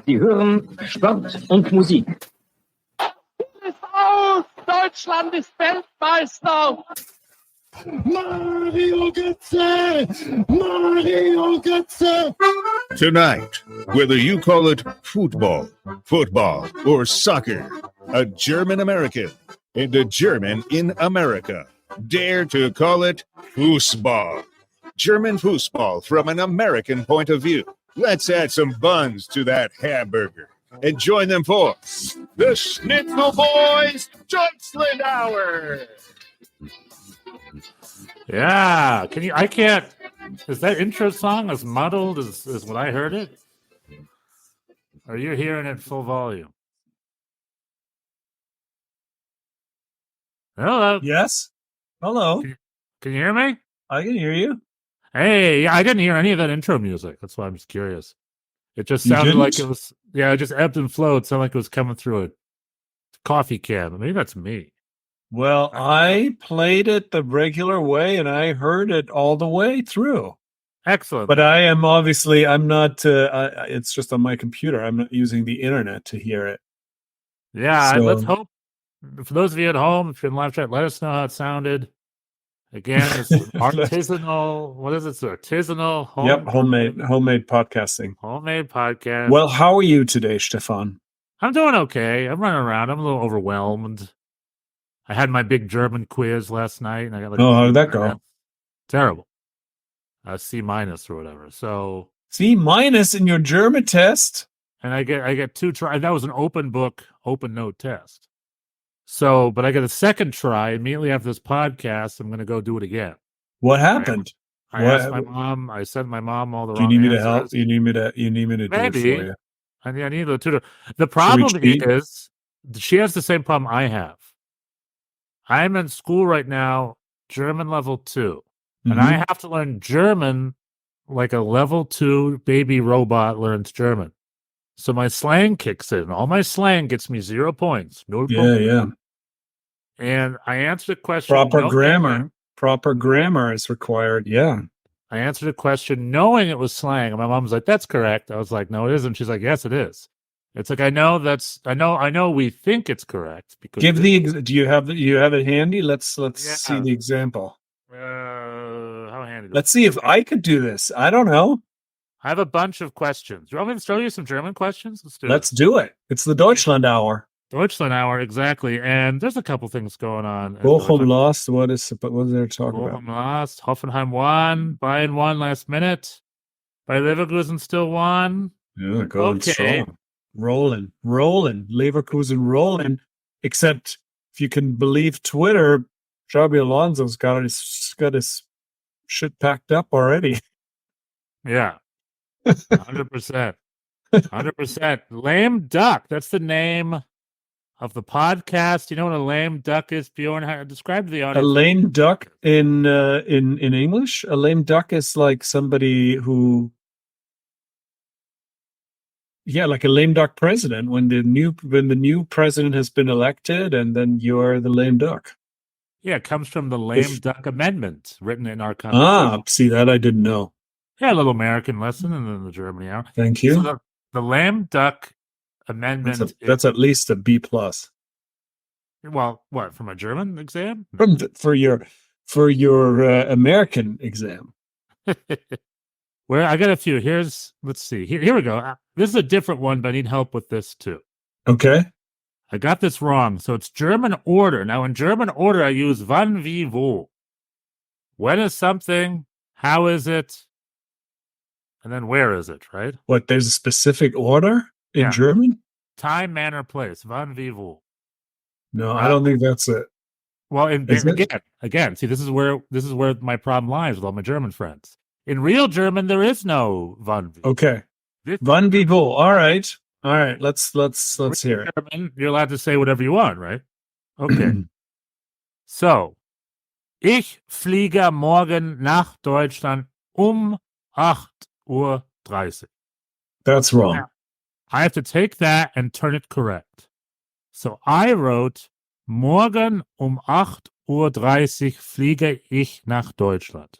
Sie hören Sport und Musik. Ist aus! Deutschland ist Weltmeister! Mario Götze! Mario Götze! Tonight, whether you call it football, or soccer, a German American and a German in America dare to call it Fußball. German football from an American point of view. Let's add some buns to that hamburger and join them for the Schnitzel Boys Deutschland Hour. Yeah, can you? I can't. Is that intro song as muddled as when I heard it? Are you hearing it full volume? Hello. Yes. Hello. Can you hear me? I can hear you. Hey, yeah, I didn't hear any of that intro music. That's why I'm just curious. It just sounded like it was. Yeah, it just ebbed and flowed. It sounded like it was coming through a coffee can. Maybe that's me. Well, I played it the regular way, and I heard it all the way through. Excellent. But I'm not. It's just on my computer. I'm not using the internet to hear it. Yeah, So- let's hope. For those of you at home, if you're in live chat, let us know how it sounded. Again, it's artisanal. What is it? It's artisanal. Homemade podcasting. Homemade podcast. Well, how are you today, Stefan? I'm doing okay. I'm running around. I'm a little overwhelmed. I had my big German quiz last night, and I got like. Oh, how did that go? Terrible. C- or whatever. So C- in your German test. and I get two try. That was an open book, open note test. So, but I got a second try immediately after this podcast. I'm going to go do it again. What happened? I What- asked my mom. I sent my mom all the Do you wrong need me to answers. help? You need me to do it Maybe. for you. I need a tutor. The problem cheat? is she has the same problem I have. I'm in school right now, German level 2, and I have to learn German like a level 2 baby robot learns German. So my slang kicks in. All my slang gets me 0 points. No Yeah. And I answered a question. Proper grammar is required. Yeah. I answered a question knowing it was slang. And my mom was like, "That's correct." I was like, "No, it isn't." She's like, "Yes, it is." It's like I know we think it's correct because Do you have it handy? Let's see the example. How handy? Let's see if I could do this. I don't know. I have a bunch of questions. You want me to show you some German questions? Let's do it. It's the Deutschland Hour. Deutschland Hour, exactly. And there's a couple things going on. Bochum lost. What is there talking Bochum about? lost. Hoffenheim won. Bayern won last minute. By Leverkusen still won. Yeah, going Okay. strong. Rolling. Leverkusen rolling. Except if you can believe Twitter, Xabi Alonso's got his shit packed up already. Yeah. 100%. 100%. Lame duck. That's the name of the podcast. You know what a lame duck is, Bjorn? How describe the audience. A lame duck in English. A lame duck is like somebody who, like a lame duck president. When the new president has been elected, and then you're the lame duck. Yeah, it comes from the lame duck amendment written in our Constitution. See that I didn't know. Yeah, a little American lesson and then the Germany hour. Thank you. So the lame duck amendment. That's at least a B+. Well, what, from a German exam? For your American exam. Where I got a few. Let's see. Here we go. This is a different one, but I need help with this too. Okay. I got this wrong. So it's German order. Now in German order, I use wann, wie, wo. When is something? How is it? And then where is it, right? What, there's a specific order in Yeah. German? Time, manner, place. Wann, wie, wo. No, I don't think that's it. Well, Is it? again, see, this is where my problem lies with all my German friends. In real German, there is no wann, wie. Okay. This- Wann wie wo. All right. Let's hear it. German, you're allowed to say whatever you want, right? Okay. So, ich fliege morgen nach Deutschland 8:30 Uhr. That's wrong. Now, I have to take that and turn it correct. So I wrote, morgen 8:30 Uhr fliege ich nach Deutschland.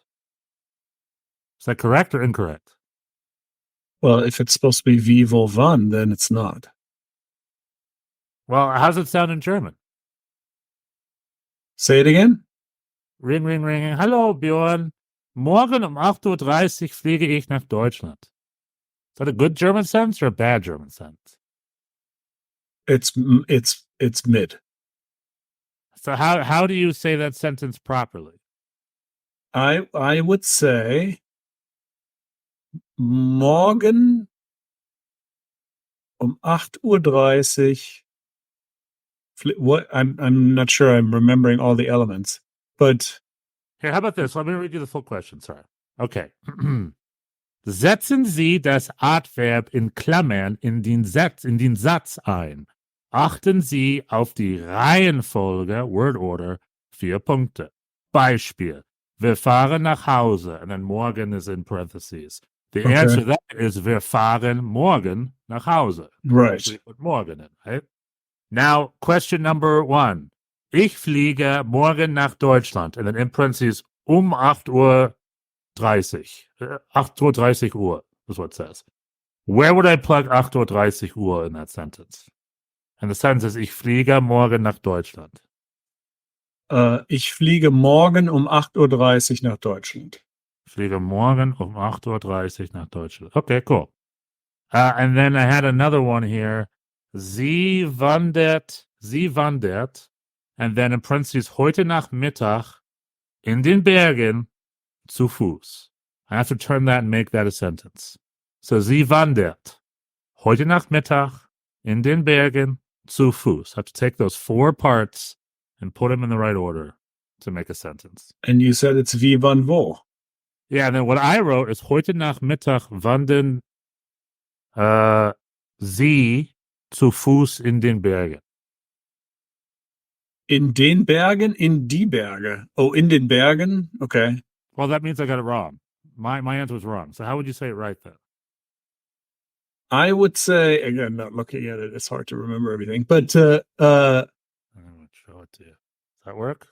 Is that correct or incorrect? Well, if it's supposed to be wie, wo, wann, then it's not. Well, how's it sound in German? Say it again. Ring, ring, ring. Hallo, Björn. Morgen 8:30 Uhr fliege ich nach Deutschland. Is that a good German sentence or a bad German sentence? It's mid. So how do you say that sentence properly? I would say morgen 8:30 Uhr. What? I'm not sure I'm remembering all the elements, but Here, how about this? Let me read you the full question. Sorry. Okay. Setzen Sie das Adverb in Klammern in den Satz ein. Achten Sie auf die Reihenfolge, Word Order, 4 Punkte. Beispiel. Wir fahren nach Hause. And then morgen is in parentheses. The Okay. answer to that is wir fahren morgen nach Hause. right. So you put morgen in, right? Now, question number 1. Ich fliege morgen nach Deutschland. And then in parentheses 8:30 Uhr. 8:30 Uhr is what it says. Where would I plug 8:30 Uhr in that sentence? And the sentence is, ich fliege morgen nach Deutschland. Ich fliege morgen 8:30 Uhr nach Deutschland. Ich fliege morgen 8:30 Uhr nach Deutschland. Okay, cool. And then I had another one here. Sie wandert, and then in parentheses, heute Nachmittag in den Bergen zu Fuß. I have to turn that and make that a sentence. So, sie wandert heute Nachmittag in den Bergen zu Fuß. I have to take those 4 parts and put them in the right order to make a sentence. And you said it's wie, wann, wo. Yeah, and then what I wrote is heute Nachmittag wandern sie zu Fuß in den Bergen. In den Bergen, in die Berge. Oh, in den Bergen. Okay. Well, that means I got it wrong. My answer was wrong. So how would you say it right then? I would say, again, not looking at it, it's hard to remember everything, but I'm going to show it to you. Does that work?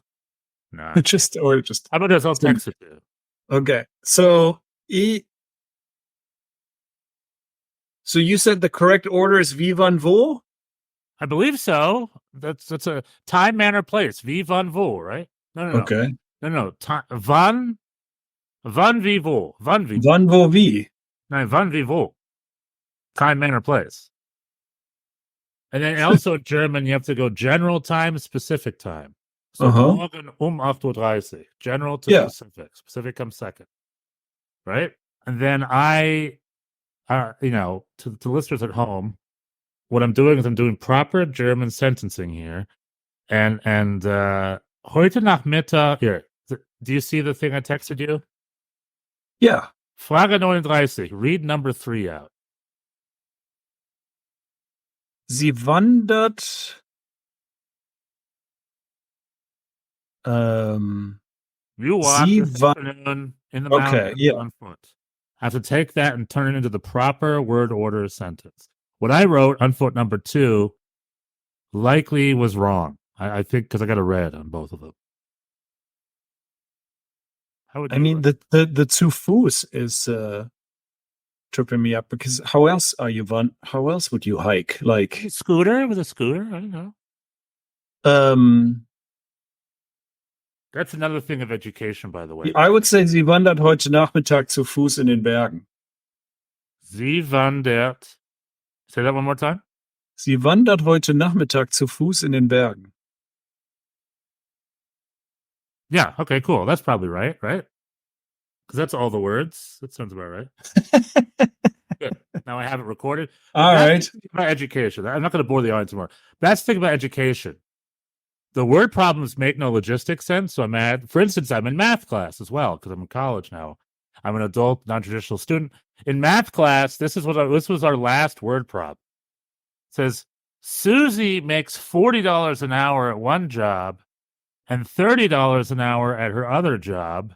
No. just How about this? I'll text it to you. okay. So so you said the correct order is wie, wann, wo? I believe so. That's a time, manner, place. Wie, wann, wo, right? No. Okay. No. Wann, wie, wo. Wann, wie. Wann, wo, wie? Nein, wann, wie, wo. Time, manner, place. And then also in German, you have to go general time, specific time. So morgen 8:30 Uhr. General to Yeah. specific. Specific comes second. Right? And then I, to listeners at home, what I'm doing is I'm doing proper German sentencing here. And heute Nachmittag, here, do you see the thing I texted you? Yeah. Frage 39, read number 3 out. Sie wandert. You walk Sie this wa- afternoon in the Okay, mountains yeah. on foot. I have to take that and turn it into the proper word order sentence. What I wrote on foot number 2 likely was wrong. I think because I got a red on both of them. How would I you mean, write? the zu Fuß is tripping me up because how else would you hike? Like, Scooter with a scooter? I don't know. That's another thing of education, by the way. I would say sie wandert heute Nachmittag zu Fuß in den Bergen. Sie wandert. Say that one more time. Sie wandert heute Nachmittag zu Fuß in den Bergen. Yeah. Okay. Cool. That's probably right. Right. Because that's all the words. That sounds about right. Good. Now I have it recorded. All That's right. the thing about education. I'm not going to bore the audience more. That's the thing about education. The word problems make no logistic sense. So for instance, I'm in math class as well because I'm in college now. I'm an adult, non-traditional student. In math class, this was our last word problem. It says, Susie makes $40 an hour at one job and $30 an hour at her other job.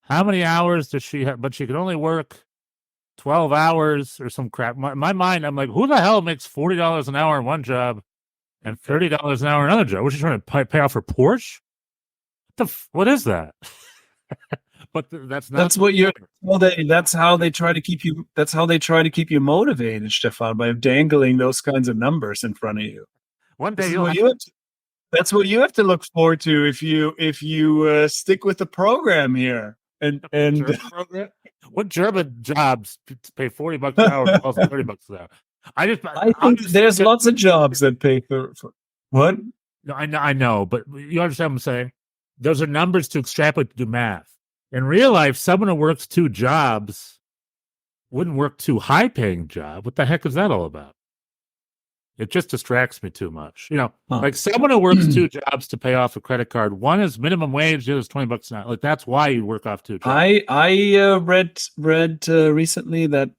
How many hours does she have? But she can only work 12 hours or some crap. My mind, I'm like, who the hell makes $40 an hour in one job and $30 an hour in another job? Was she trying to pay off her Porsche? What is that? But that's not. That's what you're. Well, that's how they try to keep you. That's how they try to keep you motivated, Stefan, by dangling those kinds of numbers in front of you. One This day is you'll what have you have to, that's what you have to look forward to if you stick with the program here. And German program? What German jobs pay $40 an hour, plus $30 an hour? I think there's lots of jobs that pay for what? No, I know, but you understand what I'm saying? Those are numbers to extrapolate to do math. In real life, someone who works 2 jobs wouldn't work 2 high-paying jobs. What the heck is that all about? It just distracts me too much. Like someone who works 2 jobs to pay off a credit card. One is minimum wage, the other is $20 an hour. Like that's why you work off 2 jobs. I read recently that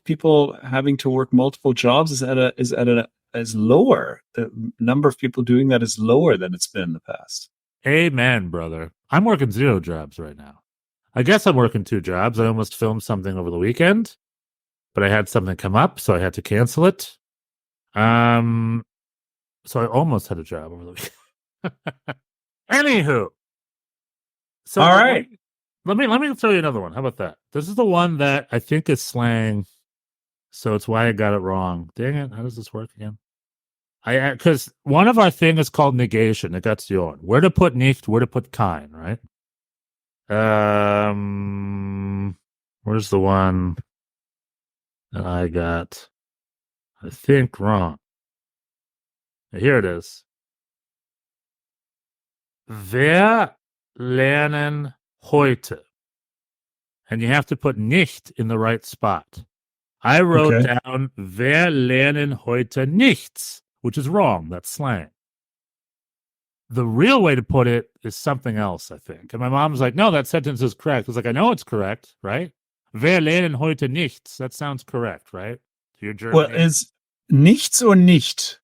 people having to work multiple jobs is lower. The number of people doing that is lower than it's been in the past. Amen, brother. I'm working 0 jobs right now. I guess I'm working 2 jobs. I almost filmed something over the weekend, but I had something come up, so I had to cancel it. So I almost had a job over the weekend. Anywho, so all right, let me throw you another one. How about that? This is the one that I think is slang, so it's why I got it wrong. Dang it! How does this work again? Because one of our thing is called negation. Negation. Where to put nicht? Where to put kein? Right? Where's the one that I got? I think wrong. Here it is. Wer lernen heute? And you have to put nicht in the right spot. I wrote down Wer lernen heute nichts, which is wrong. That's slang. The real way to put it is something else, I think. And my mom's like, no, that sentence is correct. I was like, I know it's correct, right? Wer lernen heute nichts? That sounds correct, right? Your German. Well, is nichts or nicht?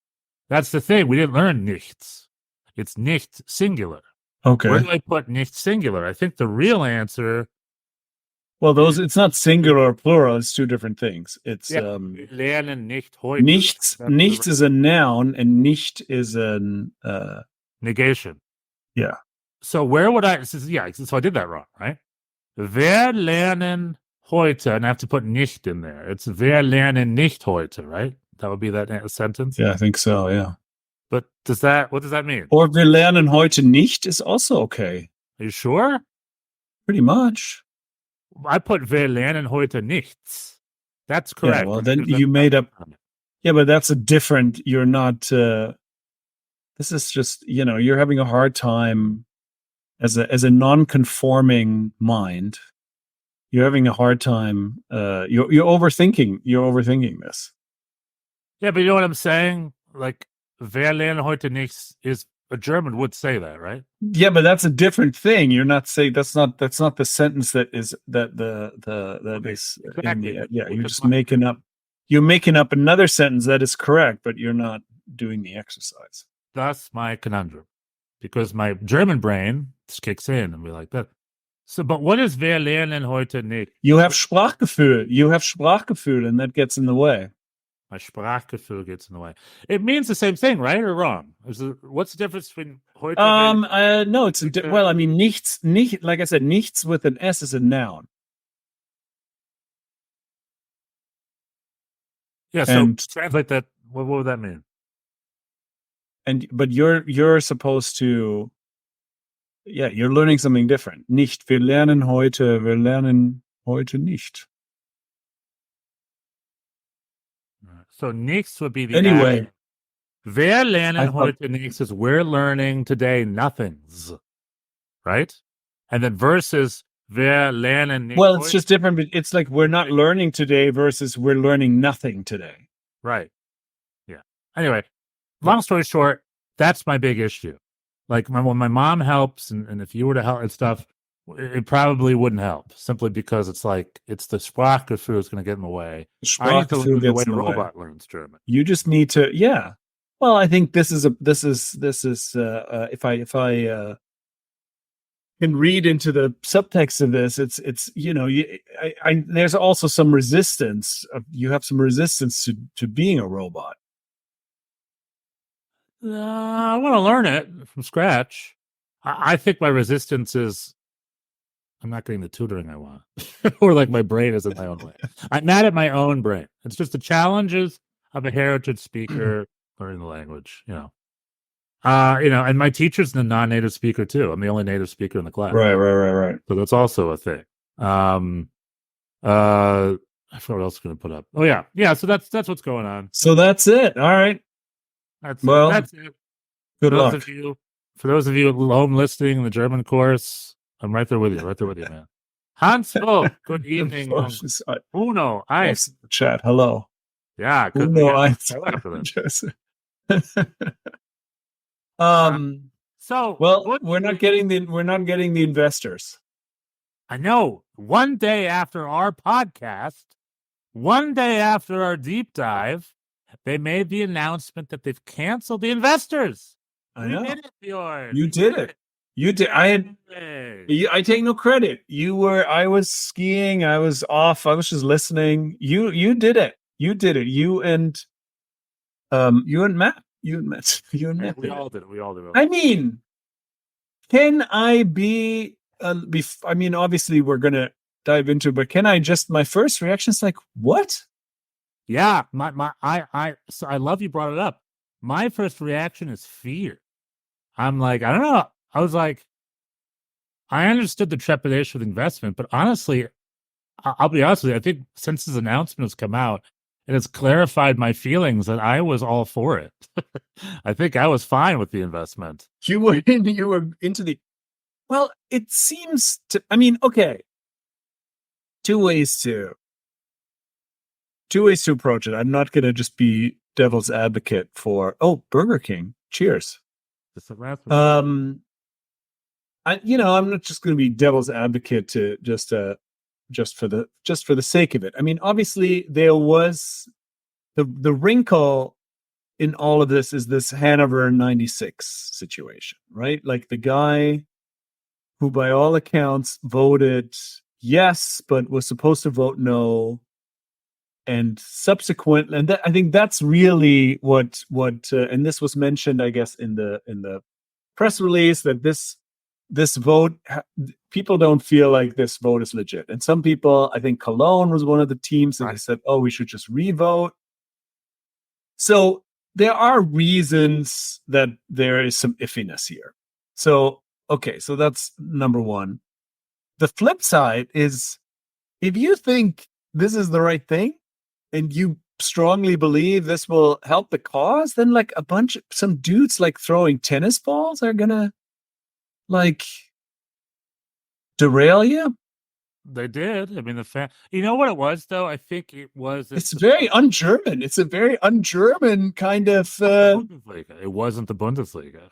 That's the thing. We didn't learn nichts. It's nicht singular. Okay. Where do I put nicht singular? I think the real answer. Well, it's not singular or plural. It's 2 different things. It's lernen nicht heute. Nichts is a noun, and nicht is an negation. Yeah. So where would I? So I did that wrong, right? Wer lernen heute, and I have to put nicht in there. It's wer lernen nicht heute, right? That would be that sentence. Yeah, I think so. Yeah. But what does that mean? Or wir lernen heute nicht is also okay. Are you sure? Pretty much. I put wir lernen heute nichts. That's correct. Yeah, well, then you made up. Yeah, but that's a different. You're not. This is just you're having a hard time as a non-conforming mind. You're having a hard time. You're overthinking. You're overthinking this. Yeah, but you know what I'm saying? Like, wer lernen heute nichts is a German would say that, right? Yeah, but that's a different thing. You're not saying that's not the sentence that is that is. Exactly. You're just making up. You're making up another sentence that is correct, but you're not doing the exercise. That's my conundrum, because my German brain just kicks in and be like that. So, but what is wer lernen heute nicht? You have Sprachgefühl, and that gets in the way. My Sprachgefühl gets in the way. It means the same thing, right, or wrong? What's the difference between heute? No, it's well. I mean, nichts. Like I said, nichts with an S is a noun. Yeah. So translate that. What would that mean? But you're supposed to. Yeah, you're learning something different. Nicht. Wir lernen heute nicht. So nichts would be the anyway. action. Wer lernen heute nichts is we're learning today nothings, right? And then versus wer lernen nicht. Well, it's just different. It's like we're not learning today versus we're learning nothing today. Right. Yeah. Anyway, long story short, that's my big issue. Like when my mom helps, and if you were to help and stuff, it probably wouldn't help, simply because it's like it's the Sprachgefühl is going to get in the way. I need to learn the way a robot learns German. You just need to, yeah. Well, I think this is if I can read into the subtext of this, it's there's also some resistance. You have some resistance to being a robot. I want to learn it from scratch. I think my resistance is, I'm not getting the tutoring I want, or like my brain is in my own way. I'm mad at my own brain. It's just the challenges of a heritage speaker learning the language. And my teacher's a non-native speaker too. I'm the only native speaker in the class. Right. So that's also a thing. I forgot what else I'm going to put up. Oh yeah. So that's what's going on. So that's it. All right. That's it. Good luck. For those of you at home listening in the German course, I'm right there with you. Man. Hansel, good evening. Uno, Ice. Chat. Hello. Yeah. Good. Uno, Ice. So we're not getting the investors. I know. One day after our podcast, one day after our deep dive, they made the announcement that they've canceled the investors. I know. Did it, Bjorn. You did it. You did. I take no credit. I was skiing. I was off. I was just listening. You did it. You did it. You and Matt. We all did it. I mean, can I be? Obviously we're gonna dive into, but can I just? My first reaction is like, what? Yeah, so I love you brought it up. My first reaction is fear. I'm like, I don't know. I was like, I understood the trepidation with investment, but honestly, I'll be honest with you. I think since this announcement has come out, it has clarified my feelings that I was all for it. I think I was fine with the investment. You were into the. Well, it seems to. I mean, okay. Two ways to approach it. I'm not going to just be devil's advocate for. Oh, Burger King. Cheers. I'm not just going to be devil's advocate to just for the sake of it. I mean, obviously there was the wrinkle in all of this is this Hanover 96 situation, right? Like the guy who by all accounts voted yes, but was supposed to vote no. And I think that's really what and this was mentioned, I guess, in the press release, that this vote, people don't feel like this vote is legit. And some people, I think Cologne was one of the teams that said, oh, we should just re-vote. So there are reasons that there is some iffiness here. So, okay, so that's number one. The flip side is, if you think this is the right thing, and you strongly believe this will help the cause, then like some dudes like throwing tennis balls are gonna like derail you. They did. I mean, you know what it was though? I think it was. It's very un-German. It's a very un-German kind of. Bundesliga. It wasn't the Bundesliga.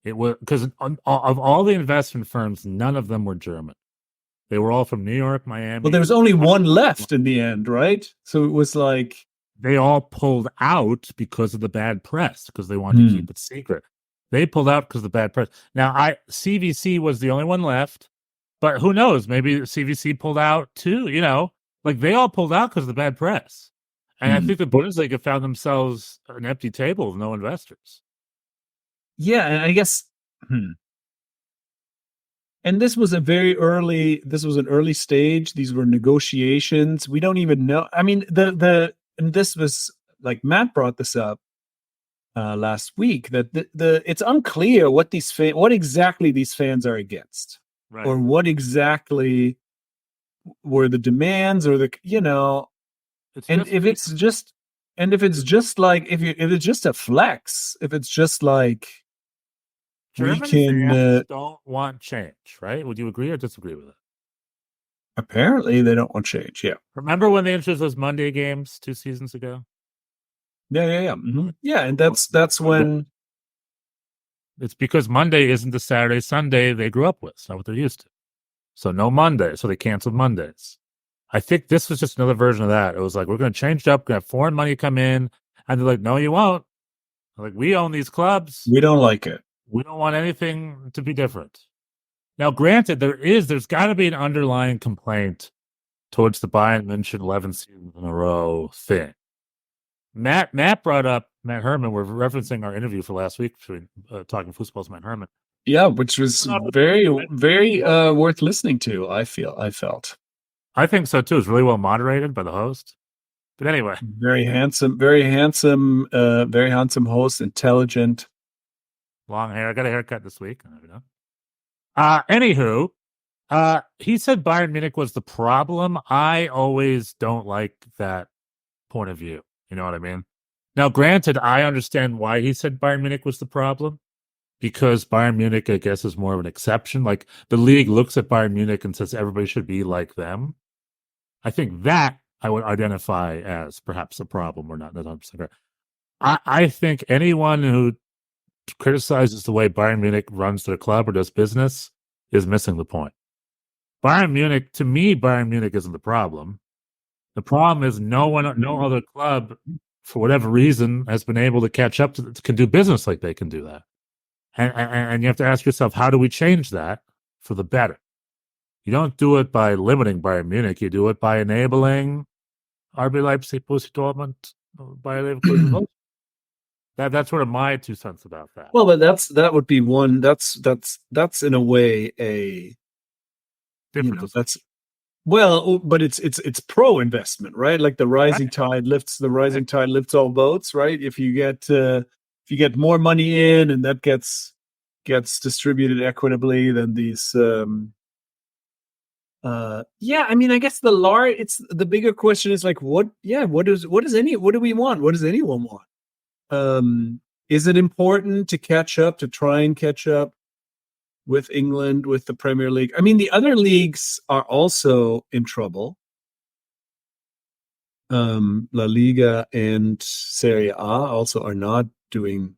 It was because of all the investment firms, none of them were German. They were all from New York, Miami. Well, there was only one left in the end, right? So it was like they all pulled out because of the bad press, because they wanted to keep it secret. They pulled out because of the bad press. Now, CVC was the only one left, but who knows? Maybe CVC pulled out too. Like they all pulled out because of the bad press. And I think the Bundesliga found themselves an empty table with no investors. Yeah, and I guess. And this was an early stage. These were negotiations. We don't even know. I mean, and this was like Matt brought this up last week, that it's unclear what exactly these fans are against, right, or what exactly were the demands, or if it's just a flex, if it's just like. German fans don't want change, right? Would you agree or disagree with it? Apparently, they don't want change. Yeah. Remember when they introduced those Monday games 2 seasons ago? Yeah. Mm-hmm. Yeah, and that's when. It's because Monday isn't the Saturday, Sunday they grew up with. It's not what they're used to. So no Monday. So they canceled Mondays. I think this was just another version of that. It was like, we're going to change it up. We're going to have foreign money come in. And they're like, no, you won't. Like, we own these clubs. We don't like it. We don't want anything to be different. Now, granted, there's got to be an underlying complaint towards the Bayern München 11 seasons in a row thing. Matt brought up Matt Herman. We're referencing our interview for last week between Talking Football's Matt Herman. Yeah, which was very, very worth listening to. I felt I think so too. It's really well moderated by the host. But anyway, very handsome, very handsome host, intelligent. long hair. I got a haircut this week. I don't know. Anywho, he said Bayern Munich was the problem. I always don't like that point of view. You know what I mean? Now, granted, I understand why he said Bayern Munich was the problem, because Bayern Munich, I guess, is more of an exception. Like, the league looks at Bayern Munich and says everybody should be like them. I think that I would identify as perhaps a problem, or not. I think anyone who criticizes the way Bayern Munich runs their club or does business is missing the point. Bayern Munich, to me, Bayern Munich isn't the problem. The problem is no other club, for whatever reason, has been able to catch up can do business like they can do that. And you have to ask yourself, how do we change that for the better? You don't do it by limiting Bayern Munich. You do it by enabling RB Leipzig, Borussia Dortmund, Bayer Leverkusen. That's sort of my 2 cents about that. Well, but that would be one. That's in a way a different. But it's pro investment, right? Like the rising tide lifts all boats, right? If you get more money in and that gets distributed equitably, then these I mean, I guess it's the bigger question is like what do we want? What does anyone want? Is it important to try and catch up with England, with the Premier League? I mean, the other leagues are also in trouble. La Liga and Serie A also are not doing,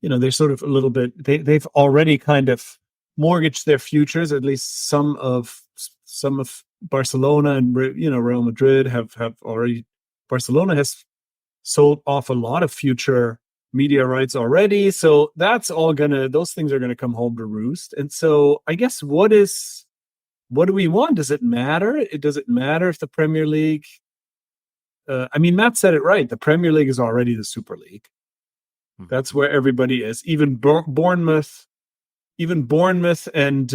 they're sort of a little bit, they've already kind of mortgaged their futures. At least some of Barcelona and, Real Madrid have already, Barcelona has sold off a lot of future media rights already. So that's all those things are going to come home to roost. And so I guess what do we want? Does it matter? Does it matter if the Premier League, I mean, Matt said it right. The Premier League is already the Super League. That's where everybody is. Even Bournemouth and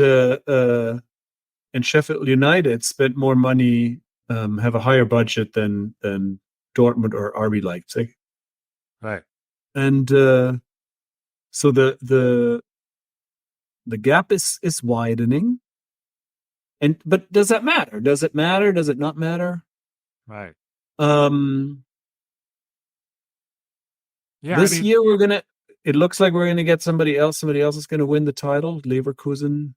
Sheffield United spent more money, have a higher budget than Dortmund or RB Leipzig. Right. And so the gap is widening. But does that matter? Does it matter? Does it not matter? Right. This year it looks like we're gonna get somebody else. Somebody else is gonna win the title, Leverkusen.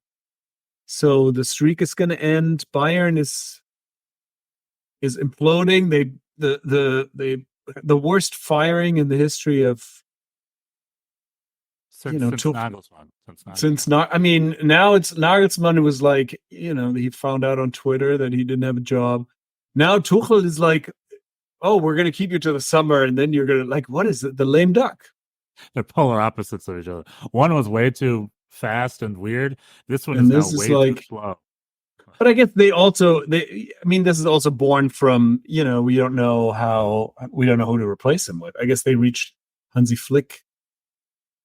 So the streak is gonna end. Bayern is imploding. The worst firing in the history of Nagelsmann. I mean, now it's Nagelsmann was like, he found out on Twitter that he didn't have a job. Now Tuchel is like, oh, we're going to keep you to the summer, and then you're going to, like, what is it? The lame duck. They're polar opposites of each other. One was way too fast and weird. This one is now way too slow. But I guess this is also born from, we don't know who to replace him with. I guess they reached Hansi Flick.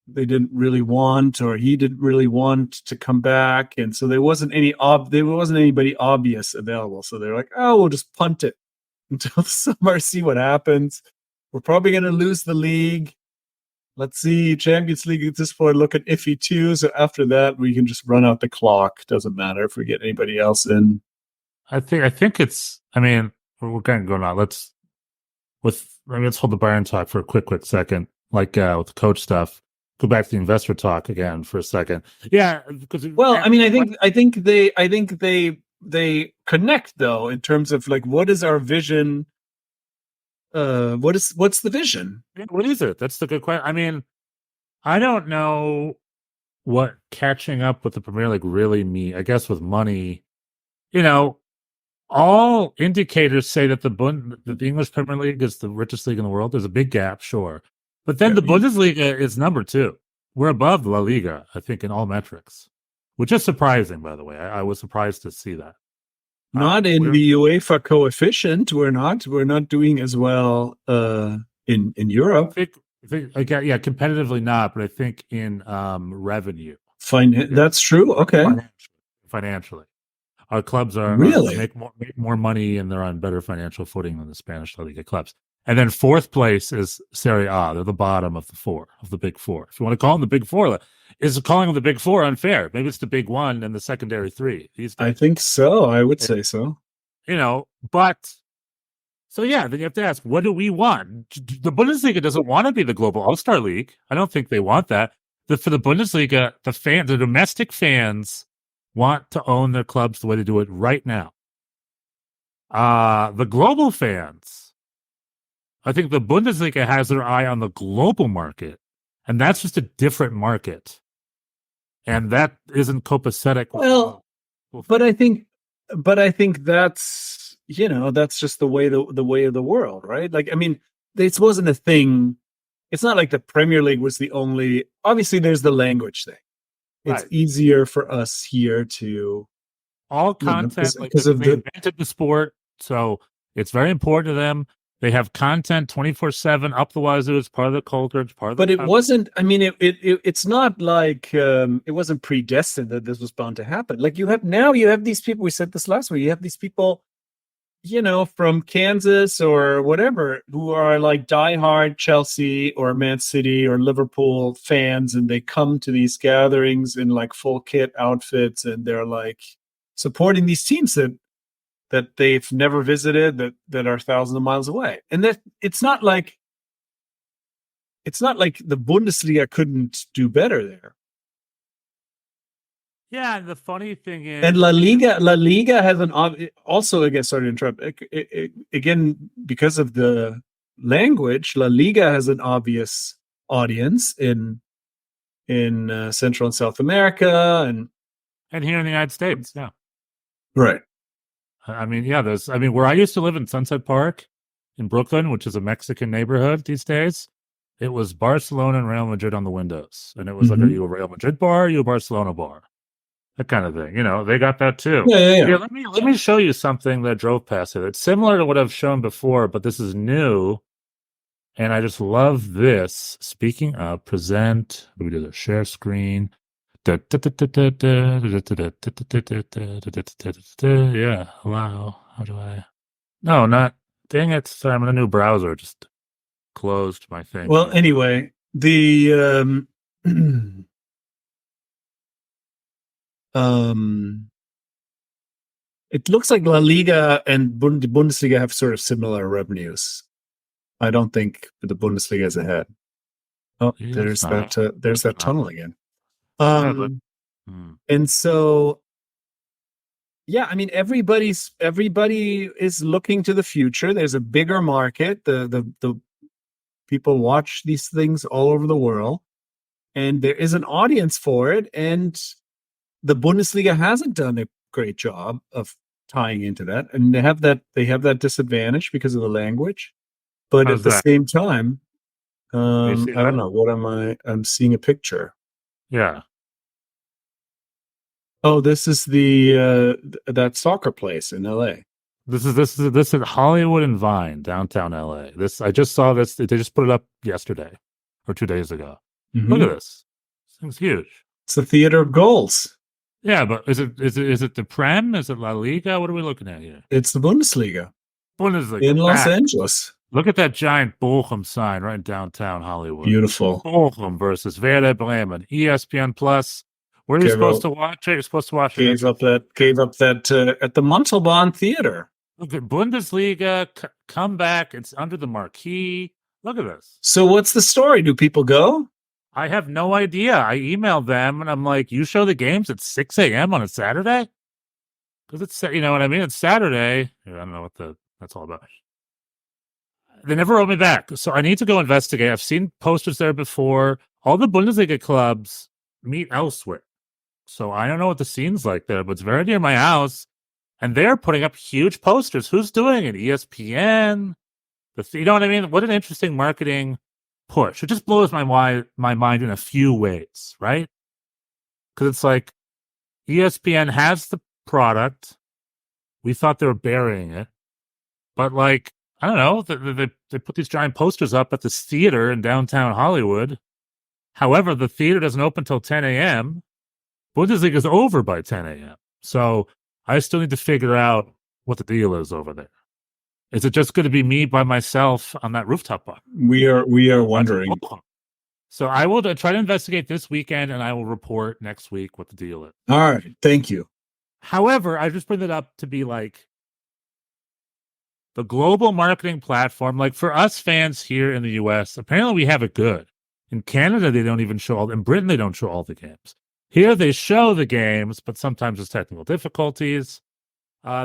They didn't really want, or he didn't really want to come back. And so there wasn't anybody obvious available. So they're like, oh, we'll just punt it until the summer, see what happens. We're probably going to lose the league. Let's see, Champions League at this point looking iffy too. So after that, we can just run out the clock. Doesn't matter if we get anybody else in. I think it's. I mean, we're kind of going on. Let's hold the Bayern talk for a quick second. Like with the coach stuff. Go back to the investor talk again for a second. Yeah, because I think they connect though in terms of like what is our vision. What's the vision? What is it? That's the good question. I mean, I don't know what catching up with the Premier League really means. I guess with money, all indicators say that the English Premier League is the richest league in the world. There's a big gap, sure. But then the Bundesliga is number 2. We're above La Liga, I think, in all metrics, which is surprising, by the way. I was surprised to see that. Not in the UEFA coefficient. We're not doing as well in Europe. I think, competitively not, but I think in revenue. Fine. That's true. Okay. Financially. Our clubs are Really? make more money, and they're on better financial footing than the Spanish La Liga clubs. And then fourth place is Serie A. They're the bottom of the big four. If you want to call them the big four, is calling them the big four unfair? Maybe it's the big one and the secondary three. I think so. I would say so. But so yeah, then you have to ask, what do we want? The Bundesliga doesn't want to be the global all-star league. I don't think they want that. For the Bundesliga, the domestic fans want to own their clubs the way they do it right now. The global fans, I think the Bundesliga has their eye on the global market, and that's just a different market. And that isn't copacetic. Well, but I think that's, that's just the way of the world, right? Like, I mean, this wasn't a thing. It's not like the Premier League was the only. Obviously, there's the language thing. It's Right. easier for us here to all content because they of the invented the sport, so it's very important to them. They have content 24/7 up the wazoo. It's part of the culture. It's part of. But it wasn't. I mean, it's not like it wasn't predestined that this was bound to happen. Like you have these people. We said this last week. You have these people, from Kansas or whatever, who are like diehard Chelsea or Man City or Liverpool fans, and they come to these gatherings in like full kit outfits, and they're like supporting these teams that they've never visited, that are thousands of miles away. And that it's not like the Bundesliga couldn't do better there. Yeah, and the funny thing is, and La Liga has also, again, sorry to interrupt, again, because of the language, La Liga has an obvious audience in Central and South America and here in the United States. Yeah, right. I mean, yeah, where I used to live in Sunset Park in Brooklyn, which is a Mexican neighborhood these days, it was Barcelona and Real Madrid on the windows. And it was like, are you a Real Madrid bar? Are you a Barcelona bar? That kind of thing. They got that too. Yeah. Let me show you something that drove past it. It's similar to what I've shown before, but this is new. And I just love this. Speaking of present, we do the share screen. Yeah, allow. How do I? No, not. Dang it! Sorry, I'm in a new browser. Just closed my thing. Well, anyway, the it looks like La Liga and Bundesliga have sort of similar revenues. I don't think the Bundesliga is ahead. Oh, there's that tunnel again. And so, yeah, I mean, everybody is looking to the future. There's a bigger market. The people watch these things all over the world, and there is an audience for it. And the Bundesliga hasn't done a great job of tying into that, and they have that disadvantage because of the language. But at the same time, I don't know. What am I? I'm seeing a picture. Yeah. Oh, this is that soccer place in LA. This is Hollywood and Vine, downtown LA. I just saw this. They just put it up yesterday or 2 days ago. Mm-hmm. Look at this. This thing's huge. It's the theater of goals. Yeah, but is it the Prem? Is it La Liga? What are we looking at here? It's the Bundesliga. In Los Angeles. Look at that giant Bochum sign right in downtown Hollywood. Beautiful. Bochum versus Werder Bremen. ESPN Plus. Where are you supposed to watch it? You're supposed to watch it. Gave up that at the Montalban Theater. Look at Bundesliga comeback. It's under the marquee. Look at this. So what's the story? Do people go? I have no idea. I emailed them and I'm like, you show the games at 6 a.m. on a Saturday? Because it's, you know what I mean? It's Saturday. I don't know what that's all about. They never wrote me back. So I need to go investigate. I've seen posters there before. All the Bundesliga clubs meet elsewhere. So I don't know what the scene's like there, but it's very near my house. And they're putting up huge posters. Who's doing it? ESPN? You know what I mean? What an interesting marketing push. It just blows my mind in a few ways, right? Because it's like ESPN has the product. We thought they were burying it. But like, I don't know, they put these giant posters up at this theater in downtown Hollywood. However, the theater doesn't open until 10 a.m. Bundesliga is over by 10 a.m. So I still need to figure out what the deal is over there. Is it just going to be me by myself on that rooftop bar? We are wondering. So I will try to investigate this weekend, and I will report next week what the deal is. All right. Thank you. However, I just bring it up to be like the global marketing platform. Like for us fans here in the US, apparently we have it good. In Canada, they don't even show in Britain, they don't show all the games. Here they show the games, but sometimes there's technical difficulties.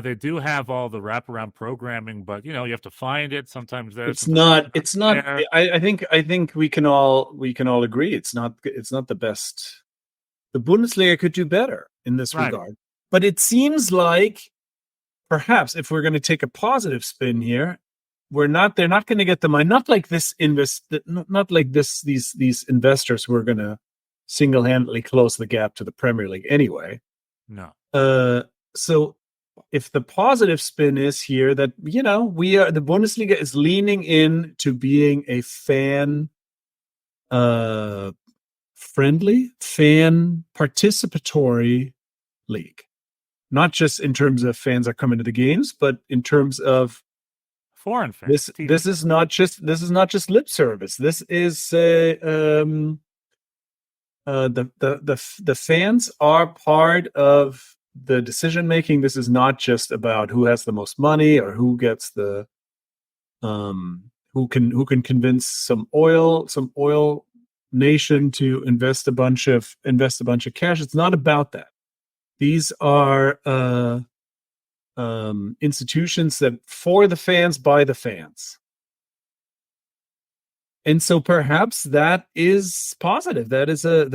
They do have all the wraparound programming, but you have to find it. Sometimes there's It's not. I think we can all agree it's not the best. The Bundesliga could do better in this regard. But it seems like perhaps if we're going to take a positive spin here, they're not going to get the money. Not like these investors who are going to single-handedly close the gap to the Premier League anyway. No. So if the positive spin is here that the Bundesliga is leaning in to being a friendly, fan participatory league. Not just in terms of fans that come into the games, but in terms of foreign fans. This is not just lip service. This is the fans are part of the decision making. This is not just about who has the most money or who gets the who can convince some oil nation to invest a bunch of cash. It's not about that. These are institutions that for the fans, by the fans. And so perhaps that is positive. That is an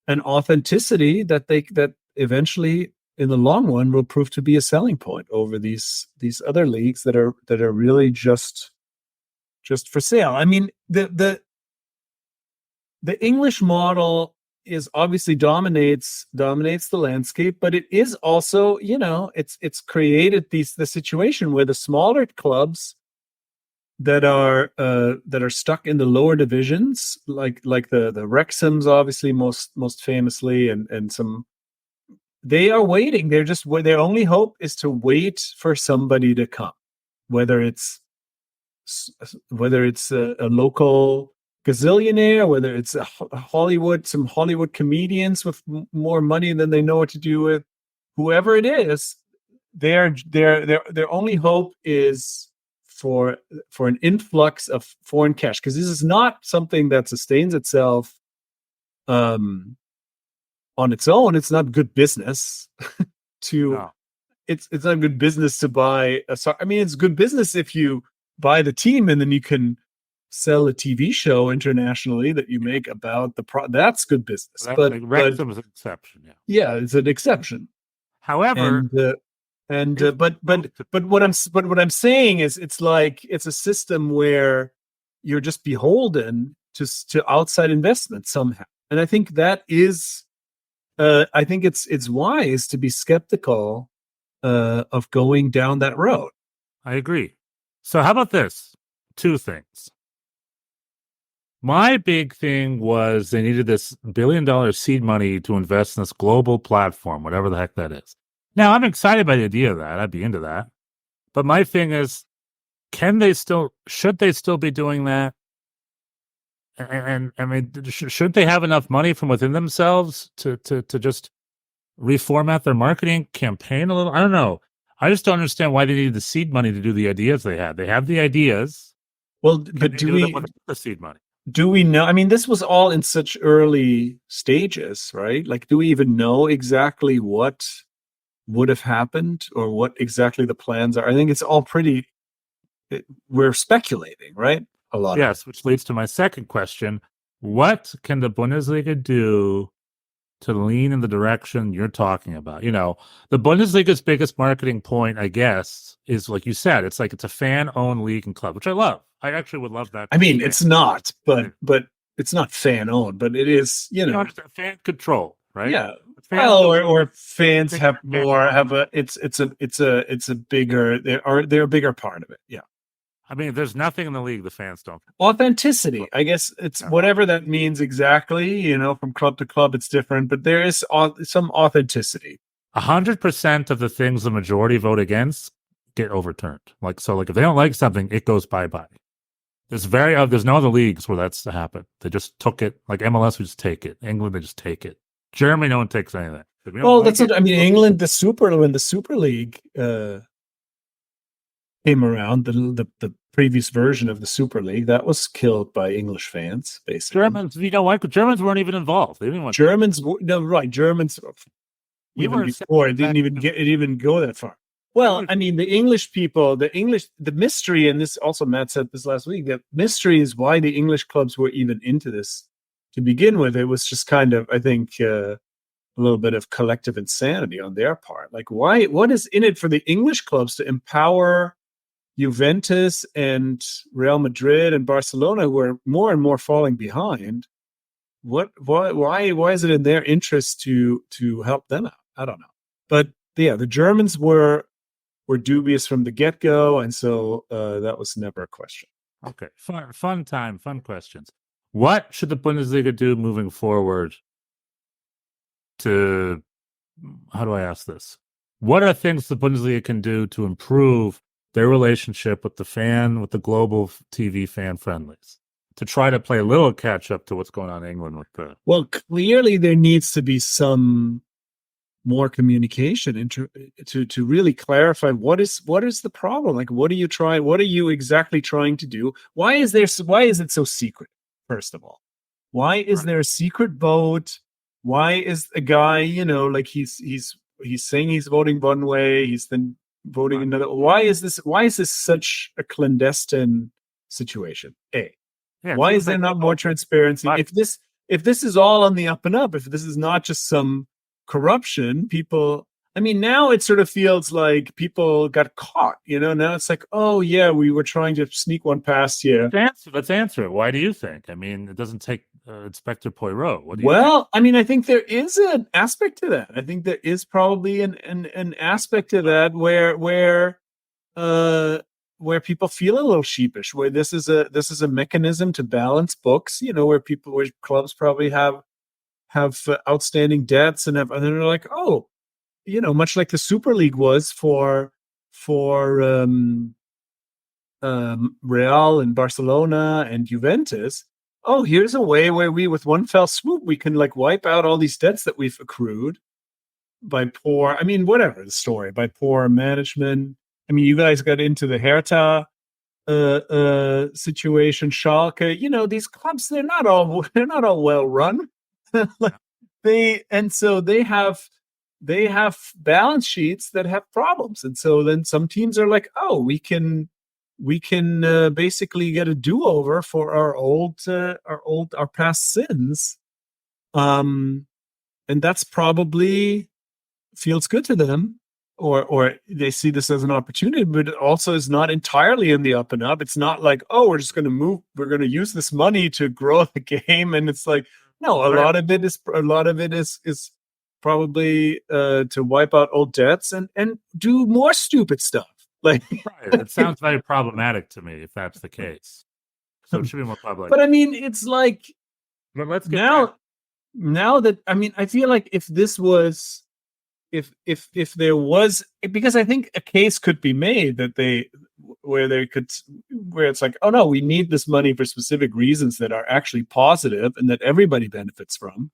authenticity that eventually in the long run will prove to be a selling point over these other leagues that are really just for sale. I mean, the English model is obviously dominates the landscape, but it is also, it's created the situation where the smaller clubs that are stuck in the lower divisions, like the Wrexhams, obviously most famously, and some, they are waiting. Their only hope is to wait for somebody to come, whether it's a local gazillionaire, whether it's some Hollywood comedians with more money than they know what to do with, whoever it is, their only hope is for an influx of foreign cash, because this is not something that sustains itself on its own. It's not good business it's not good business to buy it's good business if you buy the team and then you can sell a TV show internationally that you make about that's good business. But Wrexham is an exception. Yeah, it's an exception. However, but what I'm saying is it's like it's a system where you're just beholden to outside investment somehow. And I think that is I think it's wise to be skeptical of going down that road. I agree. So how about this? Two things. My big thing was they needed this $1 billion seed money to invest in this global platform, whatever the heck that is. Now, I'm excited by the idea of that. I'd be into that. But my thing is, should they still be doing that? And I mean, shouldn't they have enough money from within themselves to just reformat their marketing campaign a little? I don't know. I just don't understand why they needed the seed money to do the ideas they had. They have the ideas. Well, but do we the seed money? Do we know? I mean, this was all in such early stages, right? Like, do we even know exactly what would have happened or what exactly the plans are? I think it's all we're speculating, right? A lot. Yes, which leads to my second question. What can the Bundesliga do to lean in the direction you're talking about? The Bundesliga's biggest marketing point, I guess, is like you said, it's a fan-owned league and club, which I love. I actually would love that. I mean, it's not, but it's not fan-owned, but it is, it's fan control, right? Yeah. Or fans have more, it's a bigger, they're a bigger part of it. Yeah. I mean, there's nothing in the league the fans don't. Authenticity. I guess it's whatever that means exactly. From club to club, it's different, but there is some authenticity. 100% of the things the majority vote against get overturned. Like if they don't like something, it goes bye-bye. There's no other leagues where that's happened. They just took it. Like MLS, we just take it. England, they just take it. Germany, no one takes anything. Well, that's what I mean. England, when the Super League came around, the previous version of the Super League, that was killed by English fans, basically. Germans, Germans weren't even involved. They didn't want Germans. No, right? Germans. Even before it didn't even go that far. Well, I mean, the English people, the mystery, and this also Matt said this last week, the mystery is why the English clubs were even into this to begin with. It was just kind of, I think, a little bit of collective insanity on their part. Like, what is in it for the English clubs to empower Juventus and Real Madrid and Barcelona, who are more and more falling behind? Why is it in their interest to help them out? I don't know. But yeah, the Germans were dubious from the get-go, and so that was never a question. Okay, fun time, fun questions. What should the Bundesliga do moving forward to, how do I ask this? What are things the Bundesliga can do to improve their relationship with the global TV fan friendlies, to try to play a little catch up to what's going on in England with the... Well, clearly there needs to be some more communication to really clarify what is the problem. Like, what are you exactly trying to do? Why is it so secret? First of all, why is there a secret vote? Why is a guy, like he's saying he's voting one way, he's then voting another? Why is this such a clandestine situation? Why is there not more transparency? If this is all on the up and up, if this is not just some corruption, now it sort of feels like people got caught, now it's like, oh yeah, we were trying to sneak one past you. Let's answer it. Why do you think? It doesn't take Inspector Poirot. What do you think? I think there is an aspect to that. I think there is probably an aspect to that where people feel a little sheepish, where this is a mechanism to balance books, where clubs probably have outstanding debts and they're like, oh, much like the Super League was for Real and Barcelona and Juventus. Oh, here's a way where we, with one fell swoop, we can wipe out all these debts that we've accrued by poor management. You guys got into the Hertha situation, Schalke. These clubs, they're not all well run. They have balance sheets that have problems, and so then some teams are like, oh, we can basically get a do-over for our past sins, and that's probably feels good to them, or they see this as an opportunity, but it also is not entirely in the up and up. It's not like, oh, we're going to use this money to grow the game, and it's like, no, a lot of it is probably to wipe out old debts and do more stupid stuff. Right. It sounds very problematic to me if that's the case. So it should be more public. But it's like, but let's get now that I feel like if this was, if there was, because I think a case could be made that where it's like, oh no, we need this money for specific reasons that are actually positive and that everybody benefits from,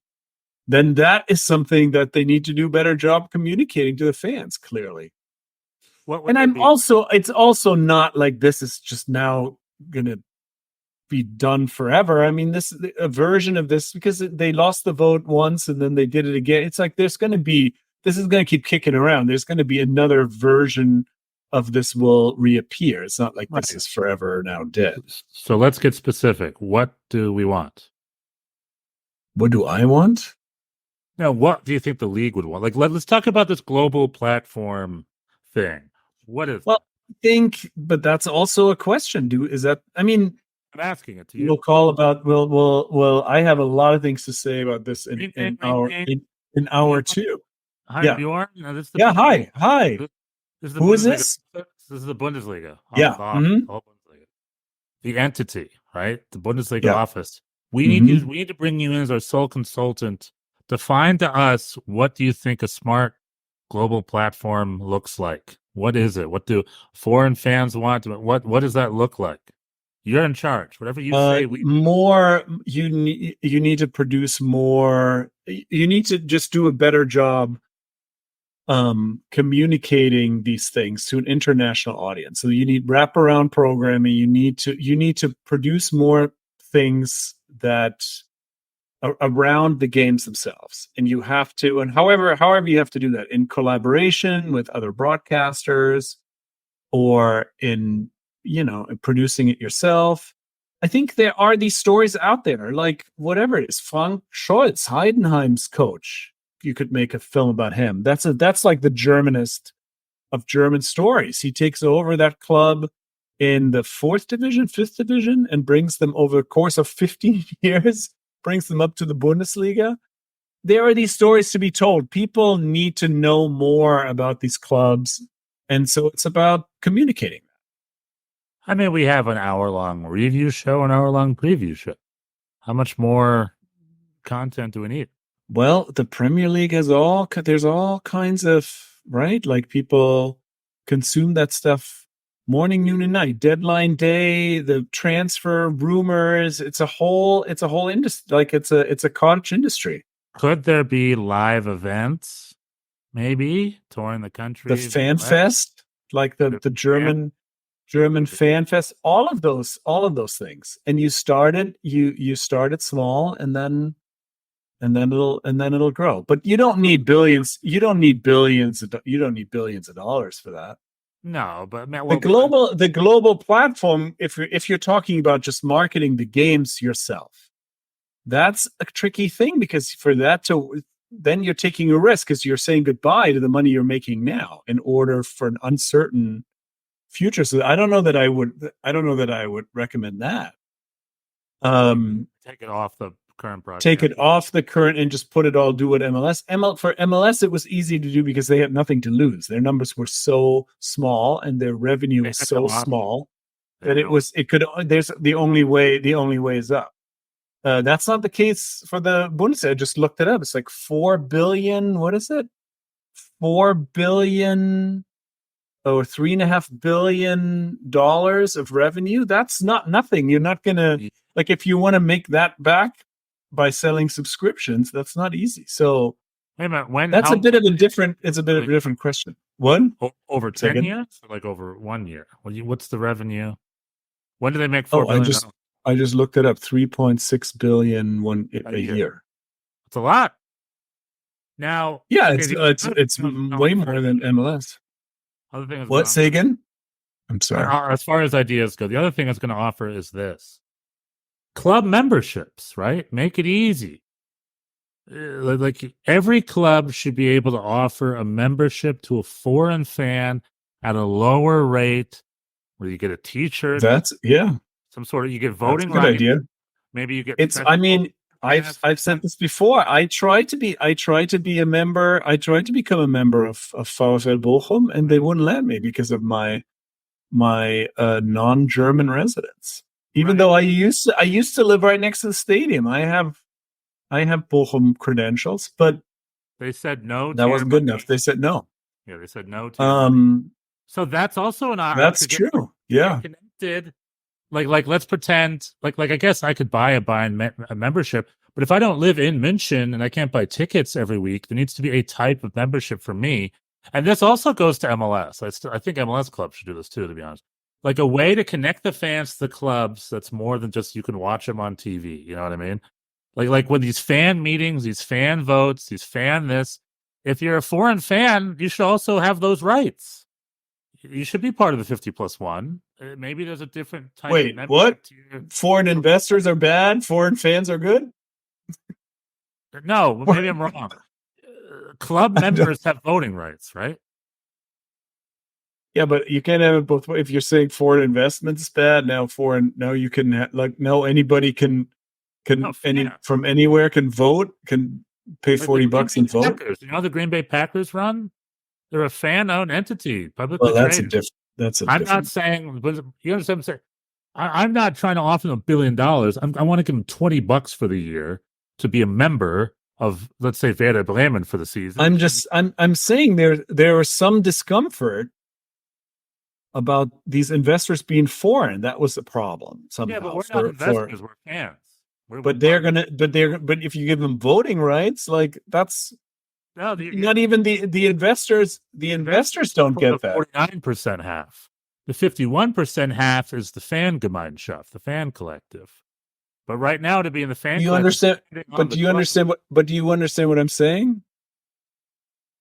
then that is something that they need to do a better job communicating to the fans clearly. It's also not like this is just now going to be done forever. This is a version of this, because they lost the vote once and then they did it again. It's like this is going to keep kicking around. There's going to be another version of this will reappear. It's not like this is forever now dead. So let's get specific. What do we want? What do I want? Now, what do you think the league would want? Let's talk about this global platform thing. What is? Well, I think, but that's also a question. I'm asking it to you. We'll call about. Well. I have a lot of things to say about this in hour two. Hi, Bjorn. Hi. Who is this? This is the Bundesliga. Yeah. All Bundesliga. the entity, right? The Bundesliga Yeah. office. We need you. We need to bring you in as our sole consultant. Define to us, what do you think a smart global platform looks like? What is it? What do foreign fans want? What does that look like? You're in charge. Whatever you say, we more. You need to produce more. You need to just do a better job communicating these things to an international audience. So you need wraparound programming. You need to produce more things that around the games themselves, and you have to, and however you have to do that in collaboration with other broadcasters, or in producing it yourself. I think there are these stories out there, like whatever it is, Frank Scholz, Heidenheim's coach. You could make a film about him. That's like the Germanist of German stories. He takes over that club in the 4th division, 5th division, and brings them over the course of 15 years, brings them up to the Bundesliga. There are these stories to be told. People need to know more about these clubs. And so it's about communicating. I mean, we have an hour-long review show, an hour-long preview show. How much more content do we need? Well, the Premier League has there's all kinds of, right? Like, people consume that stuff morning, noon, and night. Deadline day, the transfer rumors. It's a whole industry. Like, it's a cottage industry. Could there be live events, maybe touring the country? The Fan Fest, like the German Fan Fest. All of those things. And you started small, and then it'll grow. But you don't need billions. You don't need billions of dollars for that. No, but man, the global platform. If you're talking about just marketing the games yourself, that's a tricky thing, because for that then you're taking a risk, because you're saying goodbye to the money you're making now in order for an uncertain future. So I don't know that I would recommend that. Take it off the current project. Take it off the current and just put it all, do what MLS. For MLS, it was easy to do because they had nothing to lose. Their numbers were so small and their revenue was so small that the only way is up. That's not the case for the Bundesliga. I just looked it up. It's like $4 billion. What is it? $4 billion or $3.5 billion of revenue. That's not nothing. You're not gonna, like, if you want to make that back by selling subscriptions, that's not easy. So wait a minute, that's a bit of a different question. What? Over 10 years? Or like over 1 year? What's the revenue? When do they make $4 billion? I just looked it up. 3.6 billion a year. It's a lot. Now, yeah, it's way more than MLS. Other thing is, what? Say again? I'm sorry. As far as ideas go, the other thing it's going to offer is this: club memberships. Right? Make it easy. Like, every club should be able to offer a membership to a foreign fan at a lower rate, where you get a T-shirt. Some sort of, you get voting rights. Good idea. Maybe you get. I've said this before. I tried to be a member. I tried to become a member of VfL Bochum, and they wouldn't let me because of my non-German residence. Even though I used to live right next to the stadium. I have Bochum credentials, but they said no. That wasn't good enough. They said no. Yeah, they said no. So that's also an option. That's true. Yeah. Connected. Like let's pretend like I guess I could buy a membership, but if I don't live in München and I can't buy tickets every week, there needs to be a type of membership for me. And this also goes to MLS. I think MLS clubs should do this too, to be honest. Like, a way to connect the fans to the clubs that's more than just you can watch them on TV. You know what I mean? Like when these fan meetings, these fan votes, these fan this. If you're a foreign fan, you should also have those rights. You should be part of the 50+1. Maybe there's a different type. Wait, of what? Foreign investors are bad? Foreign fans are good? No, maybe I'm wrong. Club members have voting rights, right? Yeah, but you can't have it both ways. If you're saying foreign investment is bad, now you can anybody can from anywhere can vote, can pay $40 and vote. Packers, you know, the Green Bay Packers run. They're a fan-owned entity, publicly traded. That's a I'm different. not saying, but you understand what I'm saying. I'm not trying to offer them $1 billion. I want to give them $20 for the year to be a member of, let's say, Werder Bremen for the season. I'm saying there was some discomfort about these investors being foreign. That was the problem somehow. Yeah, but we're not investors. We're fans. But if you give them voting rights, like that's not even the investors. The investors don't get that. 49% half. The 51% half is the Fangemeinschaft, the fan collective. But right now, to be in the fan, you understand? But do you understand what? But do you understand what I'm saying?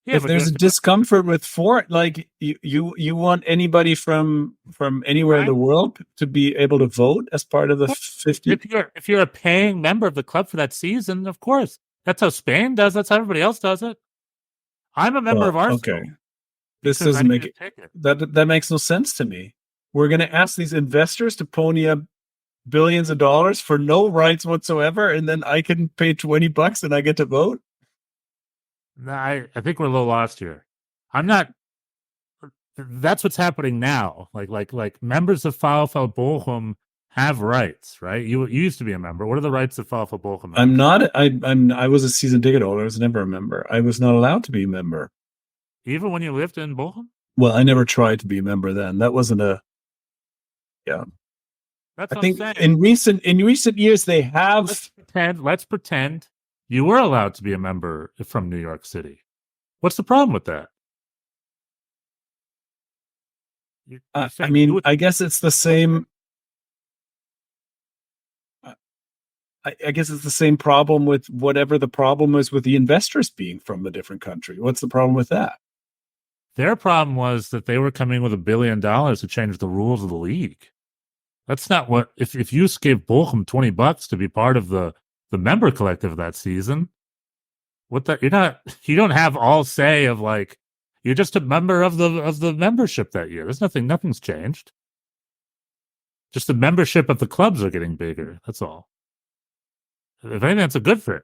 Yeah, if there's a discomfort with foreign, like you want anybody from anywhere in the world to be able to vote as part of the 50. If you're a paying member of the club for that season, of course, that's how Spain does. That's how everybody else does it. I'm a member of Arsenal. Okay, this doesn't make it. That makes no sense to me. We're going to ask these investors to pony up billions of dollars for no rights whatsoever, and then I can pay $20 and I get to vote. No, I think we're a little lost here. I'm not. That's what's happening now. Like members of VfL Bochum have rights, right? You used to be a member. What are the rights of VfL Bochum? I'm not. I was a season ticket holder. I was never a member. I was not allowed to be a member. Even when you lived in Bochum? Well, I never tried to be a member then. That wasn't a. Yeah. That's I think in recent years they have. Let's pretend you were allowed to be a member from New York City. What's the problem with that? I mean, I guess it's the same. I guess it's the same problem with whatever the problem is with the investors being from a different country. What's the problem with that? Their problem was that they were coming with $1 billion to change the rules of the league. That's not what. If you gave Bochum $20 to be part of the member collective that season, you don't have all say of like, you're just a member of the membership that year. There's nothing's changed. Just the membership of the clubs are getting bigger. That's all. If anything, that's a good fit.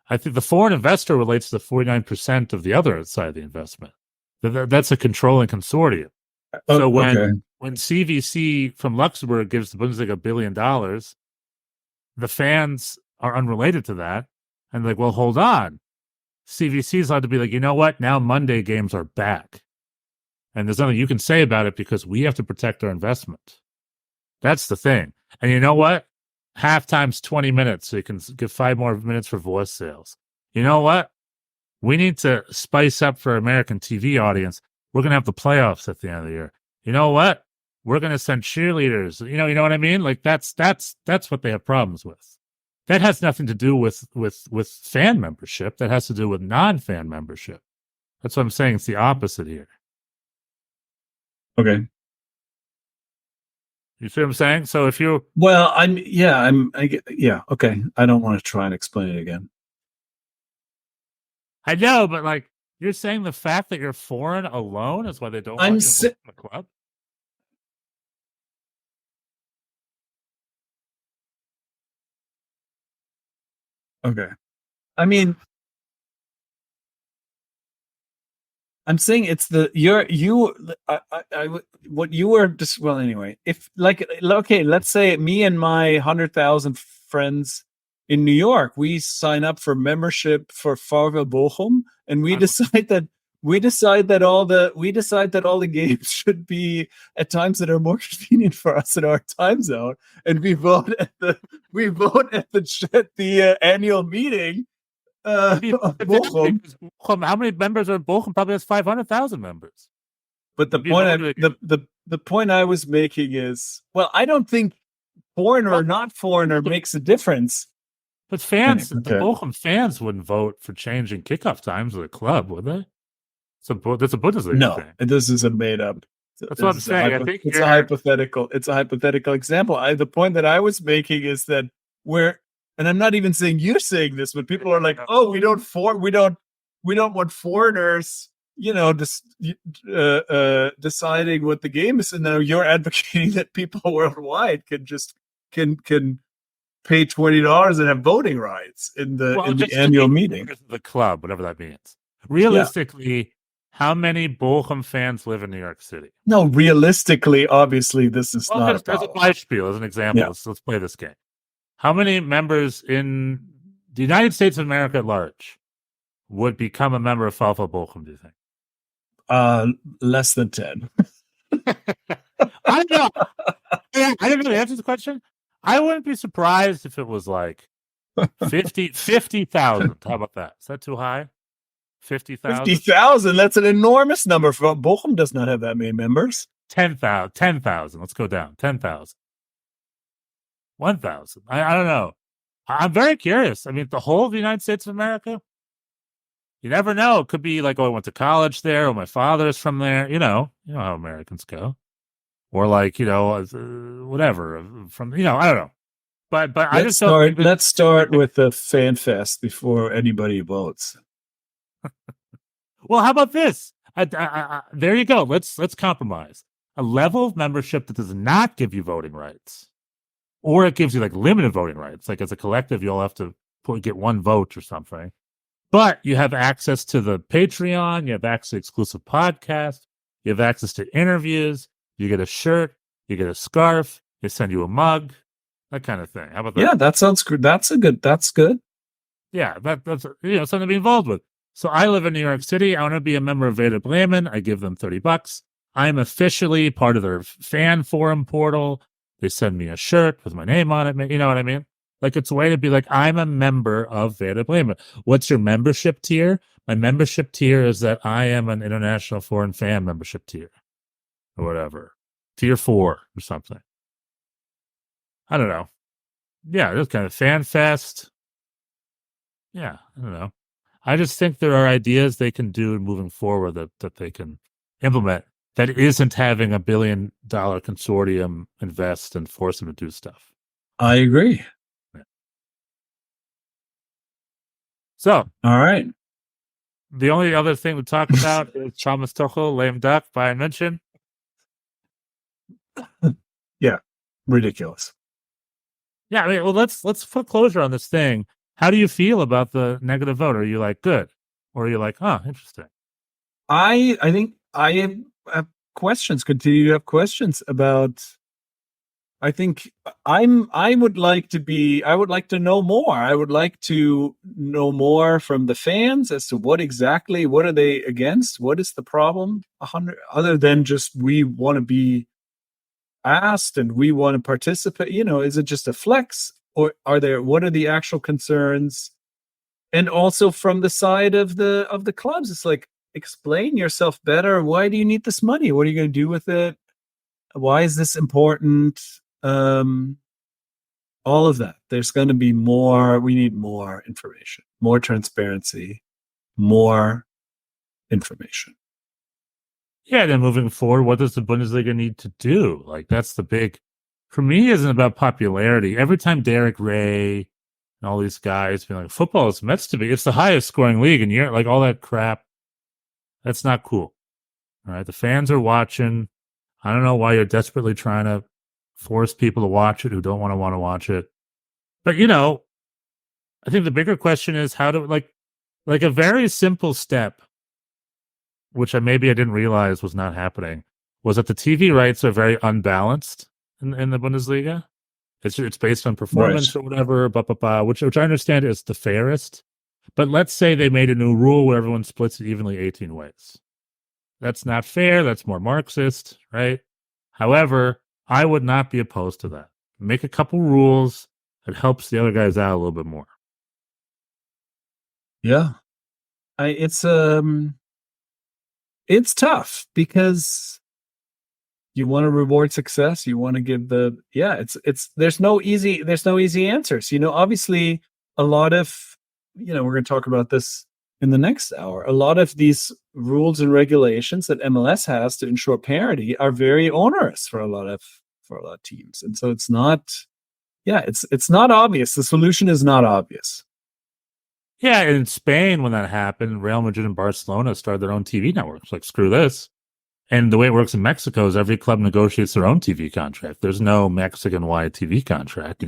I think the foreign investor relates to the 49% of the other side of the investment. That's a controlling consortium. So when CVC from Luxembourg gives the Bundesliga $1 billion, the fans are unrelated to that. And like, well, hold on. CVC is allowed to be like, you know what? Now Monday games are back. And there's nothing you can say about it because we have to protect our investment. That's the thing. And you know what? Halftime's 20 minutes, so you can give 5 more minutes for voice sales. You know what? We need to spice up for American TV audience. We're going to have the playoffs at the end of the year. You know what? We're going to send cheerleaders. You know what I mean? Like that's what they have problems with. That has nothing to do with fan membership. That has to do with non-fan membership. That's what I'm saying. It's the opposite here. Okay. You see what I'm saying? So if you okay. I don't want to try and explain it again. I know, but like you're saying the fact that you're foreign alone is why they don't want you in the club? Okay. I mean, I'm saying it's what you were just, well, anyway, if like, okay, let's say me and my 100,000 friends in New York, we sign up for membership for VfL Bochum, and we decide that all the games should be at times that are more convenient for us in our time zone, and we vote at the annual meeting. Bochum. How many members are in Bochum? Probably has 500,000 members. But the point I was making is, well, I don't think foreigner or not foreigner makes a difference. But fans, the Bochum fans wouldn't vote for changing kickoff times of the club, would they? That's a Bundesliga thing. No, this is a made up. That's what I'm saying. I think it's a hypothetical. It's a hypothetical example. The point that I was making is that and I'm not even saying you're saying this, but people are like, oh, we don't want foreigners, deciding what the game is. And now you're advocating that people worldwide can pay $20 and have voting rights in the annual meeting. The club, whatever that means. Realistically, How many Bochum fans live in New York City? No, realistically, obviously, this is Well, not a as a problem. Beispiel, as an example, Yeah. let's play this game. How many members in the United States of America at large would become a member of VfL Bochum, do you think? Less than 10. I don't know. I didn't really answer the question. I wouldn't be surprised if it was like 50,000. How about that? Is that too high? 50,000? 50,000. That's an enormous number. Bochum does not have that many members. 10,000. 10,000. Let's go down. 10,000. 1,000. I don't know. I'm very curious. I mean, the whole of the United States of America, you never know. It could be like, oh, I went to college there, or my father's from there. You know how Americans go. Or like, whatever. From, I don't know. But I just don't. Let's start with the fan fest before anybody votes. Well, how about this? There you go. Let's compromise. A level of membership that does not give you voting rights, or it gives you like limited voting rights. Like as a collective, you'll have to get one vote or something. But you have access to the Patreon. You have access to exclusive podcasts. You have access to interviews. You get a shirt. You get a scarf. They send you a mug. That kind of thing. How about that? Yeah, that sounds good. That's good. Yeah, that's something to be involved with. So I live in New York City. I want to be a member of Werder Bremen. I give them $30. I'm officially part of their fan forum portal. They send me a shirt with my name on it. You know what I mean? Like it's a way to be like, I'm a member of Werder Bremen. What's your membership tier? My membership tier is that I am an international foreign fan membership tier or whatever. Tier 4 or something. I don't know. Yeah, this kind of fan fest. Yeah, I don't know. I just think there are ideas they can do moving forward that they can implement that isn't having $1 billion consortium invest and force them to do stuff. I agree. Yeah. So, all right. The only other thing to talk about is Thomas Tuchel, lame duck, Bayern München. Yeah, ridiculous. Yeah, I mean, well, let's put closure on this thing. How do you feel about the negative vote? Are you like good, or are you like, oh, interesting? I think I have questions. Continue to have questions about. I think I would like to know more. I would like to know more from the fans as to what are they against? What is the problem? Other than just we want to be asked and we want to participate. Is it just a flex? Or what are the actual concerns? And also from the side of the clubs, it's like, explain yourself better. Why do you need this money? What are you going to do with it? Why is this important? All of that. There's going to be more. We need more information, more transparency, more information. Yeah, then moving forward, what does the Bundesliga need to do? Like, that's the big, for me, isn't about popularity. Every time Derek Ray and all these guys be like, football is meant to be, it's the highest scoring league, and you're like, all that crap, that's not cool. All right, the fans are watching. I don't know why you're desperately trying to force people to watch it who don't want to watch it. But, I think the bigger question is how to, like a very simple step, which I didn't realize was not happening, was that the TV rights are very unbalanced in the Bundesliga. It's based on performance, right, or whatever, which I understand is the fairest. But let's say they made a new rule where everyone splits it evenly 18 ways. That's not fair. That's more Marxist, right? However, I would not be opposed to that. Make a couple rules that helps the other guys out a little bit more. Yeah. It's tough because you want to reward success. You want to give there's no easy answers. Obviously a lot of, we're going to talk about this in the next hour. A lot of these rules and regulations that MLS has to ensure parity are very onerous for a lot of teams. And so it's not obvious. The solution is not obvious. Yeah, in Spain, when that happened, Real Madrid and Barcelona started their own TV networks. Like, screw this. And the way it works in Mexico is every club negotiates their own TV contract. There's no Mexican-wide TV contract,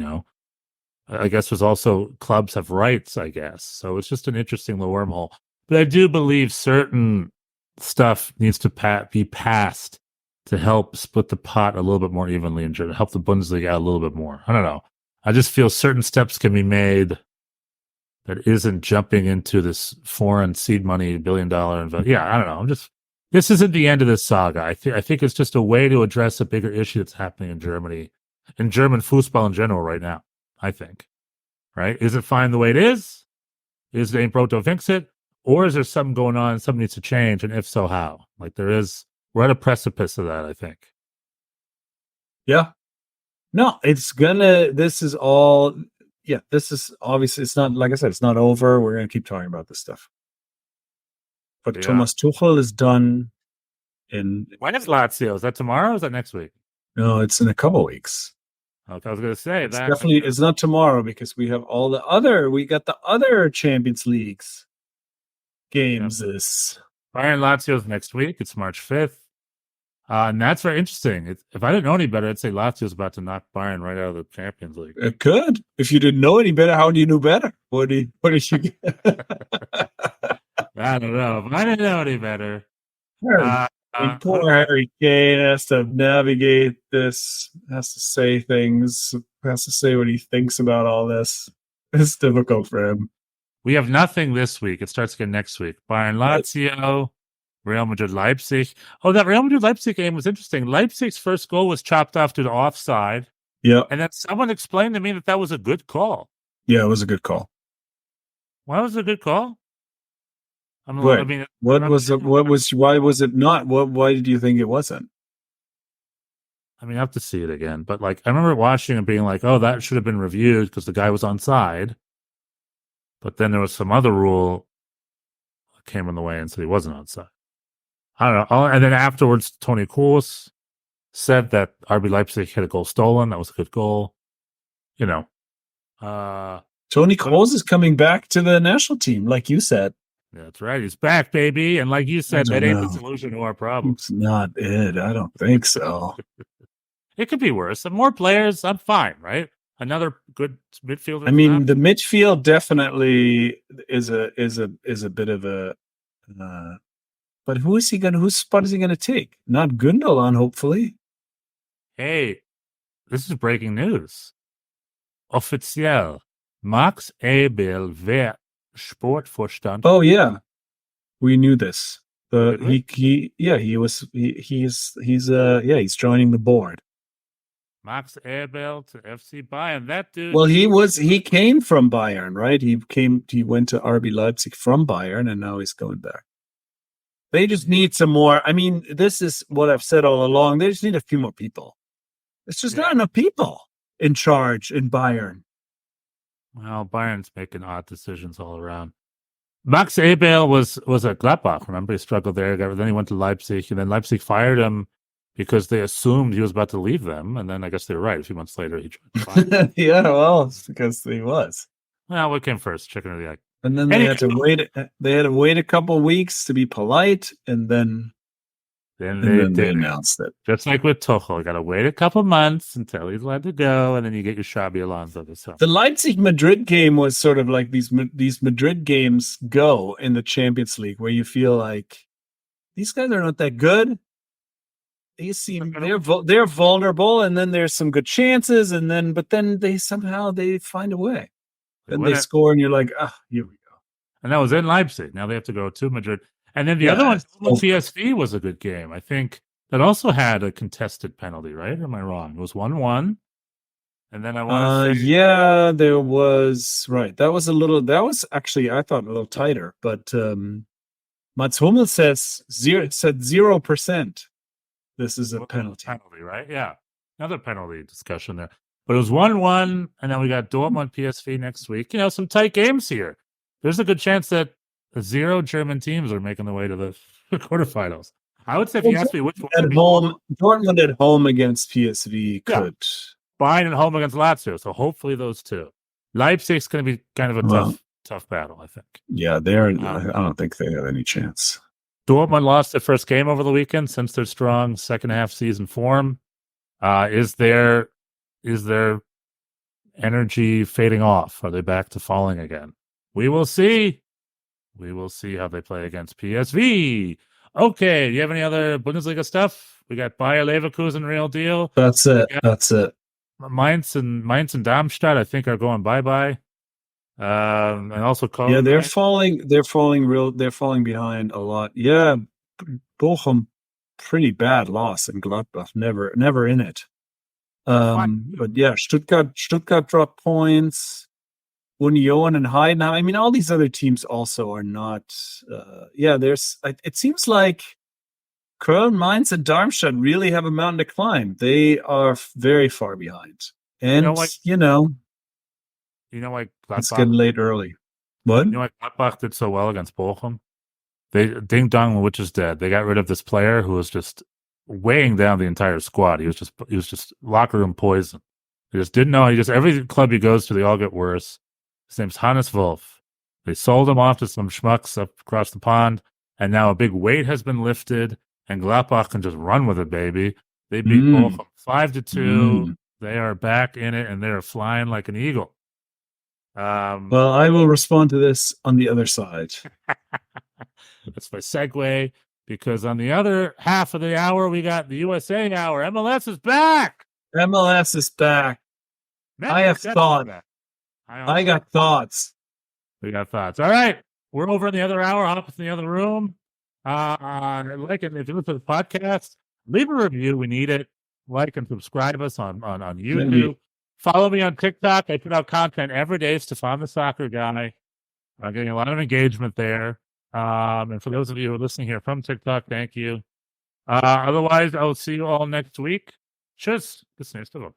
I guess there's also clubs have rights, I guess. So it's just an interesting little wormhole. But I do believe certain stuff needs to be passed to help split the pot a little bit more evenly and help the Bundesliga out a little bit more. I don't know. I just feel certain steps can be made that isn't jumping into this foreign seed money, $1 billion investment. Yeah, I don't know. This isn't the end of this saga. I think it's just a way to address a bigger issue that's happening in Germany, in German football in general right now, I think. Right? Is it fine the way it is? Is it ain't broke, don't fix it? Or is there something going on, something needs to change? And if so, how? Like we're at a precipice of that, I think. Yeah. No, this is obviously, it's not, like I said, it's not over. We're going to keep talking about this stuff. But Yeah. Thomas Tuchel is done When is Lazio? Is that tomorrow or is that next week? No, it's in a couple weeks. Okay, I was going to say It's definitely, it's not tomorrow because we got the other Champions Leagues games. Bayern Lazio's next week. It's March 5th. And that's very interesting. If I didn't know any better, I'd say Lazio's about to knock Bayern right out of the Champions League. It could. If you didn't know any better, how do you know better? What did you get? I don't know. If I didn't know any better. Poor Harry Kane has to navigate this, has to say things, has to say what he thinks about all this. It's difficult for him. We have nothing this week. It starts again next week. Bayern Lazio, Real Madrid Leipzig. Oh, that Real Madrid Leipzig game was interesting. Leipzig's first goal was chopped off due to offside. Yeah. And then someone explained to me that was a good call. Yeah, it was a good call. Why was it a good call? Why was it not? Why did you think it wasn't? I mean, I have to see it again. But I remember watching and being like, oh, that should have been reviewed because the guy was onside. But then there was some other rule that came in the way and said he wasn't onside. I don't know. And then afterwards, Tony Kroos said that RB Leipzig had a goal stolen. That was a good goal. Tony Kroos is coming back to the national team, like you said. That's right. He's back, baby. And like you said, that ain't the solution to our problem. It's not it. I don't think so. It could be worse. Some more players, I'm fine, right? Another good midfielder. I mean, the midfield definitely is a bit of a. But whose spot is he going to take? Not Gundogan, hopefully. Hey, this is breaking news. Offiziell. Max Ebel wer Sportvorstand. Oh yeah, we knew this. Really? He's joining the board. Max Ebel to FC Bayern. That dude. Well, he came from Bayern, right? He went to RB Leipzig from Bayern, and now he's going back. They just need some more. I mean, this is what I've said all along. They just need a few more people. It's just not enough people in charge in Bayern. Well, Bayern's making odd decisions all around. Max Ebel was at Gladbach. Remember, he struggled there. Then he went to Leipzig, and then Leipzig fired him because they assumed he was about to leave them. And then I guess they were right. A few months later, he joined Bayern. Yeah, well, it's because he was. Well, what came first, chicken or the egg? And then they had to wait. They had to wait a couple of weeks to be polite, and then they announced it. Just like with Tuchel, you got to wait a couple months until he's allowed to go, and then you get your Xabi Alonso. The Leipzig-Madrid game was sort of like these Madrid games go in the Champions League, where you feel like these guys are not that good. They seem they're vulnerable, and then there's some good chances, but then they somehow find a way, and they score, and you're like, here we go. And that was in Leipzig. Now they have to go to Madrid. And then the other one, PSV, was a good game. I think that also had a contested penalty, right? Or am I wrong? It was 1-1. And then I want to say... Yeah, there was... Right. That was actually, I thought, a little tighter. But Mats Hummel said 0%. This is a penalty. Penalty, right? Yeah. Another penalty discussion there. But it was 1-1, and then we got Dortmund, PSV next week. Some tight games here. There's a good chance that 0 German teams are making their way to the quarterfinals. I would say if you ask me which one at home, Dortmund at home against PSV could. Bayern at home against Lazio. So hopefully those two. Leipzig's going to be kind of a tough battle, I think. Yeah, I don't think they have any chance. Dortmund lost their first game over the weekend since their strong second half season form. Is their energy fading off? Are they back to falling again? We will see. We will see how they play against PSV. Okay, do you have any other Bundesliga stuff? We got Bayer Leverkusen, real deal. That's it. Yeah. That's it. Mainz and Darmstadt, I think, are going bye-bye. And also Cologne. Yeah, they're falling behind a lot. Yeah, Bochum, pretty bad loss, and Gladbach never in it. But yeah, Stuttgart dropped points. Union and Heidenheim. I mean, all these other teams also are not. It seems like Köln, Mainz, and Darmstadt really have a mountain to climb. They are very far behind, and You know why it's getting late early. What? You know why Gladbach did so well against Bochum? They Ding Dong, which is dead. They got rid of this player who was just weighing down the entire squad. He was just locker room poison. He just didn't know. Every club he goes to, they all get worse. His name's Hannes Wolf. They sold him off to some schmucks up across the pond, and now a big weight has been lifted, and Gladbach can just run with it, baby. They beat Bochum 5-2. They are back in it, and they are flying like an eagle. Well, I will respond to this on the other side. That's my segue, because on the other half of the hour, we got the USA hour. MLS is back. MLS is back. I have thoughts. I got thoughts. We got thoughts. All right. We're over in the other hour, up in the other room. If you listen to the podcast, leave a review. We need it. Like and subscribe us on YouTube. Maybe. Follow me on TikTok. I put out content every day. Stefan the Soccer Guy. I'm getting a lot of engagement there. And for those of you who are listening here from TikTok, thank you. Otherwise, I will see you all next week. Tschüss. Bis nächste Woche.